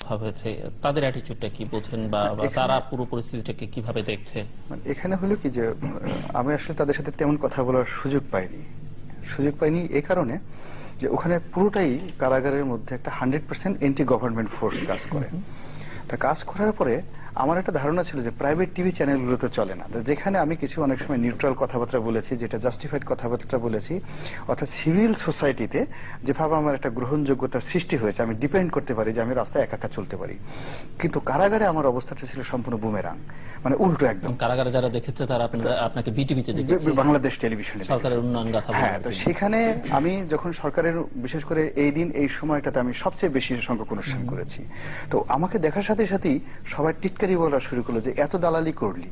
রক্ষা হয়েছে, তাদের অ্যাটিটিউডটা কি বোঝেন, বা তারা পুরো পরিস্থিতিটাকে কিভাবে দেখছে? এখানে হলো কি যে আমি আসলে তাদের সাথে তেমন কথা বলার সুযোগ পাইনি এই কারণে যে ওখানে পুরোটাই কারাগারের মধ্যে একটা 100% এন্টি গভর্নমেন্ট ফোর্স কাজ করে। তা কাজ করার পরে আমার একটা ধারণা ছিল যে প্রাইভেট টিভি চ্যানেলগুলো তো চলে না, যেখানে আমি কিছু অনেক সময় নিউট্রাল কথাবার্তা বলেছি, যেটা জাস্টিফাইড কথাবার্তা বলেছি, অর্থাৎ সিভিল সোসাইটিতে যেভাবে আমার একটা গ্রহণযোগ্যতার সৃষ্টি হয়েছে, আমি ডিপেন্ড করতে পারি যে আমি রাস্তায় একা একা চলতে পারি। কিন্তু কারাগারে আমার অবস্থাটা ছিল সম্পূর্ণ বুমেরাং, মানে উল্টো একদম। কারাগারে যারা দেখেছে তারা আপনাকে বিটিভিতে দেখেছে, বাংলাদেশ টেলিভিশনে, সরকারের উন্নয়ন গাথা। হ্যাঁ, তো সেখানে আমি যখন সরকারের বিশেষ করে এই দিন এই সময়টাতে আমি সবচেয়ে বেশি সংখ্যক অনুষ্ঠান করেছি, তো আমাকে দেখার সাথে সাথেই সবাই টিটকারি বলা শুরু করলো যে এত দালালি করলি,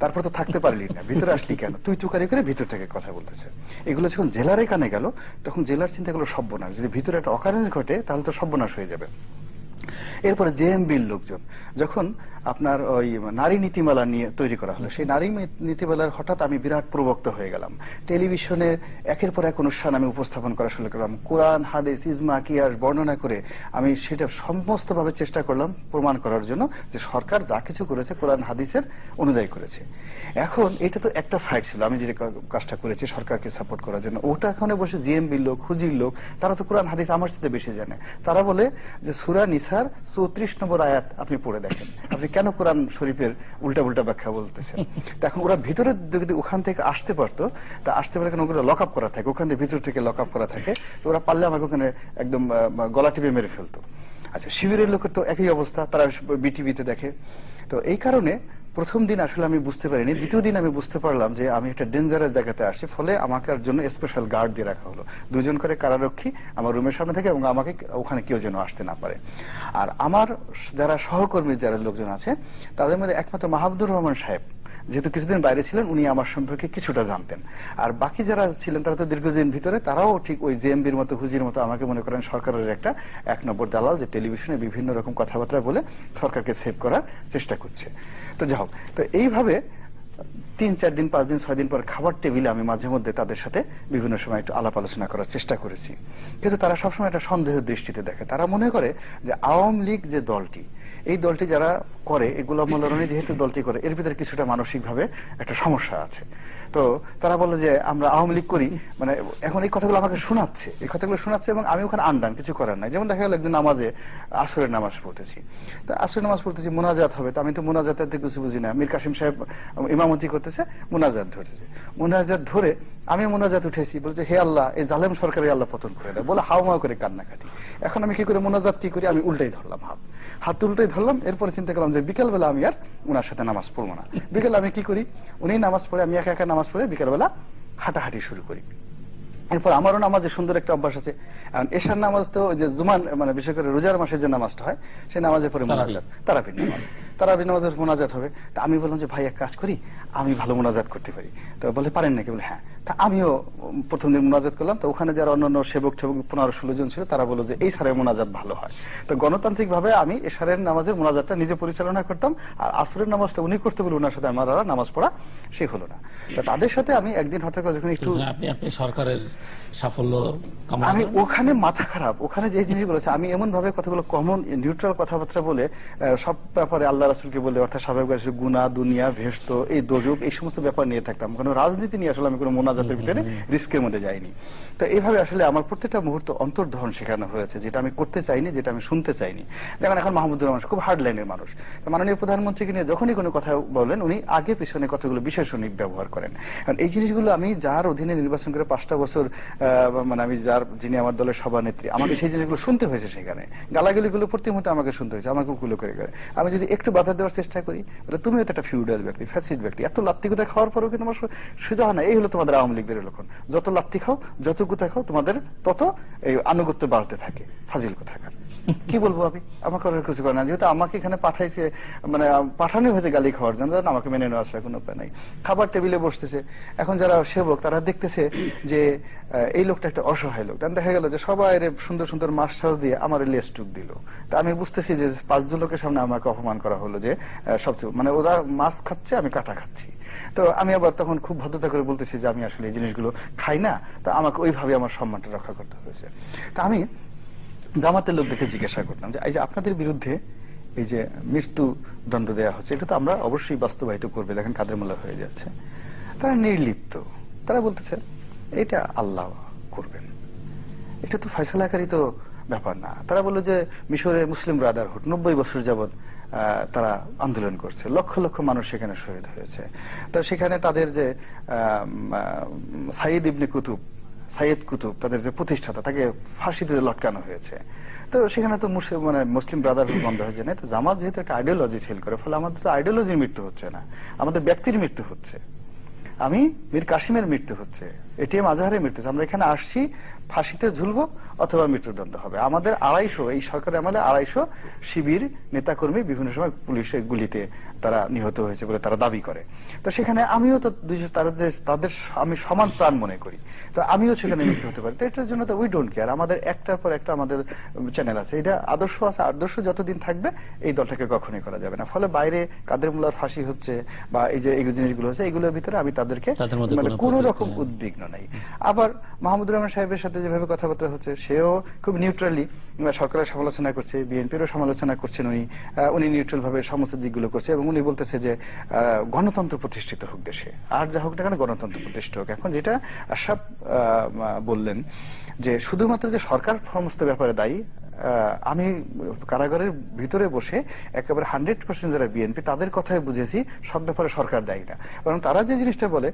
তারপর তো থাকতে পারলি না, ভিতরে আসলি কেন, তুই তুকারি করে ভিতর থেকে কথা বলতেছে। এগুলো যখন জেলারে কানে গেল তখন জেলার চিন্তা করলো সর্বনাশ, যদি ভিতরে একটা অকারেন্স ঘটে তাহলে তো সর্বনাশ হয়ে যাবে। এরপরে জেএমবির লোকজন যখন আপনার ওই নারী নীতিমালা নিয়ে তৈরি করা হলো, সেই নারী নীতিমালার হঠাৎ আমি বিরাট প্রবক্তা হয়ে গেলাম। টেলিভিশনে একের পর এক অনুষ্ঠান আমি উপস্থাপন করা শুরু করলাম, কোরআন হাদিস ইজমা কিয়াস বর্ণনা করে আমি সেটা সমস্তভাবে চেষ্টা করলাম প্রমাণ করার জন্য যে সরকার যা কিছু করেছে কোরআন হাদিসের অনুযায়ী করেছে। এখন এটা তো একটা সাইড ছিল, আমি যে কাজটা করেছি সরকারকে সাপোর্ট করার জন্য। ওটা এখন বসে জিএমবির লোক, হুজির লোক, তারা তো কোরআন হাদিস আমার সাথে বেশি জানে। তারা বলে যে সূরা নিসার 34 নম্বর আয়াত আপনি পড়ে দেখেন, আপনি কেন কোরআন শরীফের উল্টা উল্টা ব্যাখ্যা বলতেছেন। এখন ওরা ভিতরে যদি ওখান থেকে আসতে পারতো, তা আসতে পারলে কেন ওগুলো লক আপ করা থাকে, ওখান থেকে ভিতর থেকে লক আপ করা থাকে, তো ওরা পারলে আমাকে ওখানে একদম গলা টিপে মেরে ফেলতো। আচ্ছা, শিবিরের লোকের তো একই অবস্থা, তারা বিটিভিতে দেখে। তো এই কারণে প্রথম দিন আসলে আমি বুঝতে পারিনি, দ্বিতীয় দিন আমি বুঝতে পারলাম যে আমি একটা ডেঞ্জারাস জায়গাতে আসছি, ফলে আমাকে জন্য স্পেশাল গার্ড দিয়ে রাখা হলো, 2 জন করে কারারক্ষী আমার রুমের সামনে থেকে, এবং আমাকে ওখানে কেউ যেন আসতে না পারে। আর আমার যারা সহকর্মী যারা লোকজন আছে তাদের মধ্যে একমাত্র মাহমুদুর রহমান সাহেব, যেহেতু কিছুদিন বাইরে ছিলেন, উনি আমার সম্পর্কে কিছুটা জানতেন। আর বাকি যারা ছিলেন তারা তো দীর্ঘদিন ভিতরে, তারাও ঠিক ওই জেএমবির মতো হুজির মতো আমাকে মনে করেন সরকারের একটা 1 নম্বর দালাল, যে টেলিভিশনে বিভিন্ন রকম কথাবার্তা বলে সরকারকে সেভ করার চেষ্টা করছে। তো যাই হোক, তো এইভাবে 3-4 দিন 5 দিন 6 দিন পর খাবার টেবিলে আমি মাঝে মধ্যে তাদের সাথে বিভিন্ন সময় একটু আলাপ আলোচনা করার চেষ্টা করেছি, কিন্তু তারা সবসময় একটা সন্দেহের দৃষ্টিতে দেখে। তারা মনে করে যে আওয়ামী লীগ যে দলটি, এই দলটি যারা করে, এই গোলাম মোল্লা রনি যেহেতু দলটি করে, এর ভিতরে কিছুটা মানসিকভাবে একটা সমস্যা আছে। তো তারা বলে যে আমরা আওয়ামী লীগ করি, মানে এখন এই কথাগুলো আমাকে শোনাচ্ছে, এবং আমি ওখানে আন্ডান, কিছু করার নাই। যেমন দেখা গেল একদিন নামাজে আসরের নামাজ পড়তেছি, তো আসরের নামাজ পড়তেছি, মোনাজাত হবে, তো আমি তো মোনাজাতের কিছু বুঝি না। মীর কাসিম সাহেব ইমামতি করতেছে, মোনাজাত ধরতেছে, মোনাজাত ধরে আমি মোনাজাত উঠেছি, বলছে হে আল্লাহ এই জালেম সরকারের আল্লাহ পতন করে দেয়, বলে হাওয়া করে কান্নাকাটি। এখন আমি কি করে মোনাজাত কি করি, আমি উল্টাই ধরলাম, হাত উল্টাই ধরলাম। এরপরে চিন্তা করলাম যে বিকেলবেলা আমি আর ওনার সাথে নামাজ পড়বো না। বিকেলে আমি কি করি, উনি নামাজ পড়ে, আমি একা একা নামাজ পড়ে বিকেলবেলা হাঁটাহাঁটি শুরু করি। এরপর আমারও নামাজে সুন্দর একটা অভ্যাস আছে, এশার নামাজ তো যে জুমান, মানে বিশেষ করে রোজার মাসে যে নামাজটা হয়, সেই নামাজের পরে মোনাজাত, তারাবির নামাজের মোনাজাত হবে। তা আমি বললাম যে ভাই এক কাজ করি, আমি ভালো মোনাজাত করতে পারি। তো বলে পারেন নাকি, বলে হ্যাঁ। তা আমিও প্রথম দিন মোনাজাত করলাম, তো ওখানে যারা অন্যান্য সেবক 15-16 জন ছিল, তারা বললো যে এই সারের মোনাজাত ভালো হয়। তো গণতান্ত্রিক ভাবে আমি এশারের নামাজের মোনাজাতটা নিজে পরিচালনা করতাম, আর আসরের নামাজটা উনি করতে বলে ওনার সাথে আমার নামাজ পড়া সে হলো না। তো তাদের সাথে আমি একদিন হঠাৎ যখন একটু আপনি সরকারের সাফল্য, আমি ওখানে মাথা খারাপ, ওখানে যে জিনিসগুলো আছে, আমি এমন ভাবে কথাগুলো কমন নিউট্রাল কথাবার্তা বলে সব ব্যাপারে আল্লাহ রাসূলকে বলে, অর্থাৎ স্বাভাবিক গুনাহ, দুনিয়া, ভেস্ত, এই দোজক, এই সমস্ত ব্যাপার নিয়ে থাকতাম। কোনো রাজনীতি নিয়ে আসলে আমি কোনো মোনাজাতের ভিতরে রিস্কের মধ্যে যাইনি। তো এইভাবে আসলে আমার প্রত্যেকটা মুহূর্ত অন্তর্দহন শেখানো হয়েছে, যেটা আমি করতে চাইনি, যেটা আমি শুনতে চাইনি। যেমন এখন মাহমুদুর রহমান খুব হার্ড লাইনের মানুষ, মাননীয় প্রধানমন্ত্রীকে নিয়ে যখনই কোনো কথা বলেন, উনি আগে পিছনে কথাগুলো বিশেষণিক ব্যবহার করেন। কারণ এই জিনিসগুলো আমি যার অধীনে নির্বাচন করে 5টা বছর, মানে আমি যিনি আমার দলের সভানেত্রী, আমাকে সেই জিনিসগুলো শুনতে হয়েছে, সেখানে গালাগালিগুলো প্রতি মুহূর্তে আমাকে শুনতে হয়েছে, আমাকে কুলো করে করে। আমি যদি একটু বাধা দেওয়ার চেষ্টা করি, বলে তুমিও তো একটা ফিউডাল ব্যক্তি, ফ্যাসিস্ট ব্যক্তি, এত লাত্তি গুতা খাওয়ার পরেও কিন্তু আমার সোজা হয় না। এই হলো তোমাদের আওয়ামী লীগদের লক্ষণ, যত লাত্তি খাও, যত গুতা খাও, তোমাদের তত এই আনুগত্য বাড়তে থাকে। ফাজিল কোথাকার, কি বলবো আমি, আমার করার কিছু করে না। যেহেতু আমাকে এখানে পাঠাইছে, মানে পাঠানো হয়েছে গালি খাওয়ার জন্য, আমাকে মেনে নেওয়া আসলে কোনো উপায় নাই। খাবার টেবিলে বসতেছে, এখন যারা সেবক তারা দেখতেছে যে এই লোকটা একটা অসহায় লোক। দেখা গেল যে সবাই সুন্দর সুন্দর মাছ টাছ দিয়ে আমার লেস টুক দিল। তা আমি বুঝতেছি যে 5 জন লোকের সামনে আমাকে অপমান করা হলো, যে সবচেয়ে মানে ওরা মাছ খাচ্ছে, আমি কাটা খাচ্ছি। তো আমি আবার তখন খুব ভদ্রতা করে বলতেছি যে আমি আসলে এই জিনিসগুলো খাই না, তা আমাকে ওইভাবে আমার সম্মানটা রক্ষা করতে হয়েছে। তা আমি জামাতের লোকদেরকে জিজ্ঞাসা করতাম যে এই যে আপনাদের বিরুদ্ধে এই যে মৃত্যু দণ্ড দেওয়া হচ্ছে, এটা তো আমরা অবশ্যই বাস্তবায়িত করবে, দেখেন কাদের মোল্লা হয়ে যাচ্ছে। তারা নির্লিপ্ত, তারা বলতেছে এটা আল্লাহ করবেন, এটা তো ফয়সালাকারী তো ব্যাপার না। তারা বললো যে মিশরে মুসলিম ব্রাদারহুড 90 বছর যাবৎ তারা আন্দোলন করছে, লক্ষ লক্ষ মানুষ সেখানে শহীদ হয়েছে। তো সেখানে তাদের যে সাইয়েদ কুতুব তাদের যে প্রতিষ্ঠাতা, তাকে ফাঁসিতে লটকানো হয়েছে। তো সেখানে তো মুসলিম ব্রাদারহুড বন্ধ হয়েছে না। তো জামাত যেহেতু একটা আইডিওলজি সেল করে, ফলে আমাদের তো আইডিওলজির মৃত্যু হচ্ছে না, আমাদের ব্যক্তির মৃত্যু হচ্ছে। আমি মীর কাসিমের মৃত্যু হচ্ছে, এটিএম আজহারের মৃত্যু হচ্ছে। আমরা এখানে আসছি ফাঁসিতে ঝুলবো অথবা মৃত্যুদণ্ড হবে। আমাদের 250, এই সরকারের আমলে 250 শিবির নেতাকর্মী বিভিন্ন সময় পুলিশের গুলিতে তারা নিহত হয়েছে বলে তারা দাবি করে। তো সেখানে আমিও তো তাদের আমি সমান প্রাণ মনে করি, তো আমিও সেখানে মৃত্যু হতে পারি। তো এটার জন্য তো উই ডোন্ট কেয়ার। আমাদের একটার পর একটা আমাদের চ্যানেল আছে, এটা আদর্শ আছে, আদর্শ যতদিন থাকবে এই দলটাকে কখনোই করা যাবে না। ফলে বাইরে কাদের মোল্লার ফাঁসি হচ্ছে বা এই যে এই জিনিসগুলো হচ্ছে, এগুলোর ভিতরে আমি তাদেরকে কোনো রকম উদ্বিগ্ন নাই। আবার মাহমুদুর রহমান সাহেবের সাথে যেভাবে কথাবার্তা হচ্ছে, সেও খুব নিউট্রালি সরকারের সমালোচনা করছে, বিএনপিরও সমালোচনা করছেন উনি নিউট্রাল ভাবে সমস্ত দিকগুলো করছে, এবং উনি বলতেছে যে গণতন্ত্র প্রতিষ্ঠিত হোক দেশে, আর যা হোক না কেন গণতন্ত্র প্রতিষ্ঠিত হোক। এখন যেটা আশরাফ বললেন যে শুধুমাত্র যে সরকার সমস্ত ব্যাপারে দায়ী, আমি কারাগারের ভিতরে বসে একেবারে 100% যারা বিএনপি তাদের কথাই বুঝেছি সব ব্যাপারে সরকার দায়ী না, বরং তারা যে জিনিসটা বলে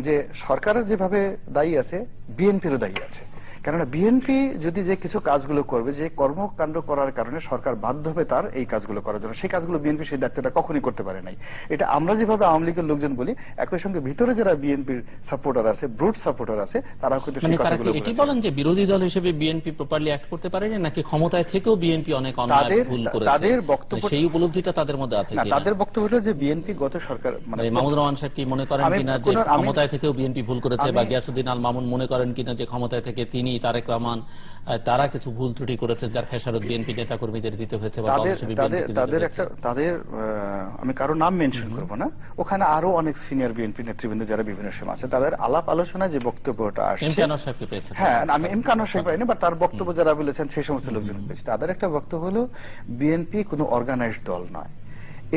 যে সরকারের যেভাবে দায়ী আছে বিএনপিরও দায়ী আছে। কেননা বিএনপি যদি যে কিছু কাজগুলো করবে, যে কর্মকাণ্ড করার কারণে সরকার বাধ্য হবে তার এই কাজগুলো করার জন্য, সেই কাজগুলো বিএনপি সেই দায়িত্বটা কখনই করতে পারে নাই। এটা আমরা যেভাবে আওয়ামী লীগের লোকজন বলি, একই সঙ্গে ভিতরে যারা বিএনপির সাপোর্টার আছে, ব্রুট সাপোর্টার আছে, তারাও কিন্তু সেই কথাগুলো এটি বলেন যে বিরোধী দল হিসেবে বিএনপি প্রপারলি অ্যাক্ট করতে পারেনি, নাকি ক্ষমতায় থেকেও বিএনপি অনেক অন্যায় ভুল করেছে, তাদের বক্তব্য সেই উপলব্ধিটা তাদের মধ্যে আছে কিনা? তাদের বক্তব্য হলো যে বিএনপি গত সরকার মাহমুদুর রহমান সাহেব কি মনে করেন কিনা যে ক্ষমতায় থেকেও বিএনপি ভুল করেছে, বা গিয়াসউদ্দিন আল মামুন মনে করেন কিনা যে ক্ষমতায় থেকে তিনি, তারেক রহমান, তারা কিছু ভুল ত্রুটি করেছে যার খেসারত বিএনপি নেতা কর্মীদের দিতে হয়েছে? তাদের আমি কারো নাম মেনশন করব না, ওখানে আরো অনেক সিনিয়র বিএনপি নেতৃবৃন্দ যারা বিভিন্ন সময় আছে, তাদের আলাপ আলোচনায় যে বক্তব্যটা আসছে, হ্যাঁ আমি এম কে আনোয়ার সাহেব পাইনি, বা তার বক্তব্য যারা বলেছেন সেই সমস্ত লোকজন বলেছে, তাদের একটা বক্তব্য হলো বিএনপি কোনো অর্গানাইজড দল নয়,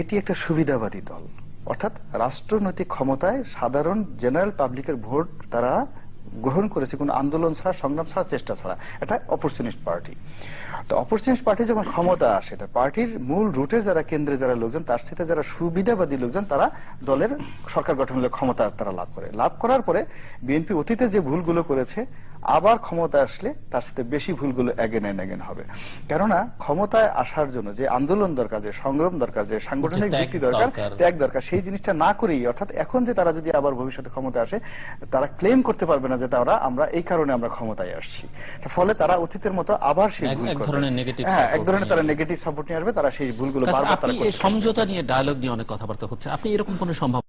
এটি একটা সুবিধাবাদী দল। অর্থাৎ রাষ্ট্রনৈতিক ক্ষমতায় সাধারণ জেনারেল পাবলিকের ভোট তারা গ্রহণ করেছে কোন আন্দোলন ছাড়া, সংগ্রাম ছাড়া, চেষ্টা ছাড়া। এটা অপরচুনিস্ট পার্টি। তো অপরচুনিস্ট পার্টি যখন ক্ষমতা আসে, পার্টির মূল রুটের যারা কেন্দ্রে যারা লোকজন, তার সাথে যারা সুবিধাবাদী লোকজন, তারা দলের সরকার গঠনের ক্ষমতা তারা লাভ করে। লাভ করার পরে বিএনপি অতীতে যে ভুলগুলো করেছে, আবার ক্ষমতা আসলে তার সাথে বেশি ভুলগুলো এগেন হবে। কেননা ক্ষমতায় আসার জন্য যে আন্দোলন দরকার, যে সংগ্রাম দরকার, যে সাংগঠনিক ভিত্তি দরকার, ত্যাগ দরকার, সেই জিনিসটা না করেই, অর্থাৎ এখন যে তারা যদি আবার ভবিষ্যতে ক্ষমতা আসে, তারা ক্লেম করতে পারবে না যে আমরা এই কারণে আমরা ক্ষমতায় আসছি। ফলে তারা অতীতের মতো আবার সেই ভুল করবে, এক ধরনের তারা নেগেটিভ সাপোর্ট নিয়ে আসবে, তারা সেই ভুলগুলো বারবার তারা করবে। সমঝোতা নিয়ে, ডায়ালগ নিয়ে অনেক কথাবার্তা হচ্ছে, আপনি এরকম কোন সম্ভাবনা